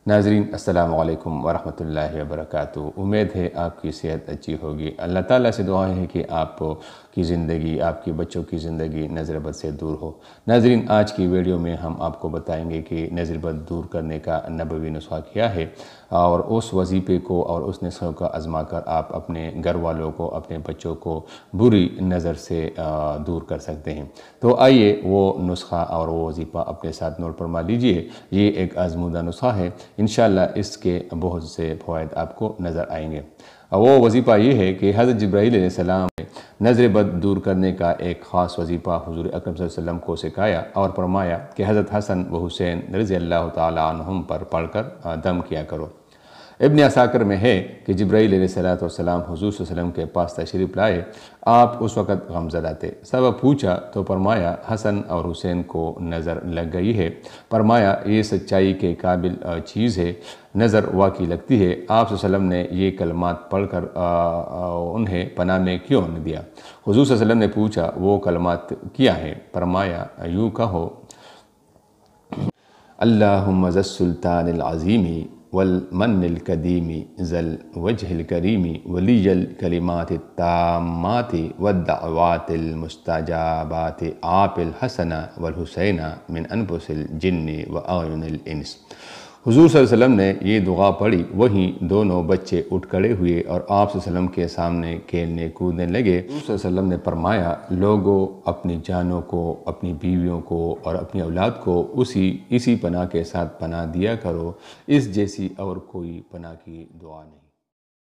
ناظرین السلام علیکم ورحمۃ اللہ وبرکاتہ۔ امید ہے آپ کی صحت اچھی ہوگی۔ اللہ تعالیٰ سے دعا ہے کہ آپ کی زندگی، آپ کے بچوں کی زندگی نظر بد سے دور ہو۔ ناظرین، آج کی ویڈیو میں ہم آپ کو بتائیں گے کہ نظر بد دور کرنے کا نبوی نسخہ کیا ہے، اور اس وظیفے کو اور اس نسخے کا آزما کر آپ اپنے گھر والوں کو، اپنے بچوں کو بری نظر سے دور کر سکتے ہیں۔ تو آئیے وہ نسخہ اور وہ وظیفہ اپنے ساتھ نوٹ فرما لیجئے۔ یہ ایک آزمودہ نسخہ ہے، انشاءاللہ اس کے بہت سے فوائد آپ کو نظر آئیں گے۔ وہ وظیفہ یہ ہے کہ حضرت جبرائیل علیہ السلام نے نظر بد دور کرنے کا ایک خاص وظیفہ حضور اکرم صلی اللہ علیہ وسلم کو سکھایا اور فرمایا کہ حضرت حسن و حسین رضی اللہ تعالیٰ عنہم پر پڑھ کر دم کیا کرو۔ ابن عساکر میں ہے کہ جبرائیل علیہ السلام حضور صلی اللہ علیہ وسلم کے پاس تشریف لائے۔ آپ اس وقت غمزدہ تھے۔ سبب پوچھا تو فرمایا حسن اور حسین کو نظر لگ گئی ہے۔ فرمایا یہ سچائی کے قابل چیز ہے، نظر واقعی لگتی ہے۔ آپ صلی اللہ علیہ وسلم نے یہ کلمات پڑھ کر انہیں پناہ میں کیوں نہ دیا؟ حضور صلی اللہ علیہ وسلم نے پوچھا وہ کلمات کیا ہیں؟ فرمایا یوں کہو، اللہم ذا السلطان العظیم والمن القدیم ذا الوجہ الکریم ولی الکلمات التامات والدعوات المستجابات آپ الحسن والحسین من انفس الجن واعین الانس۔ حضور صلی اللہ علیہ وسلم نے یہ دعا پڑھی، وہیں دونوں بچے اٹھ کھڑے ہوئے اور آپ صلی اللہ علیہ وسلم کے سامنے کھیلنے کودنے لگے۔ حضور صلی اللہ علیہ وسلم نے فرمایا لوگوں، اپنی جانوں کو، اپنی بیویوں کو اور اپنی اولاد کو اسی پناہ کے ساتھ پناہ دیا کرو، اس جیسی اور کوئی پناہ کی دعا نہیں۔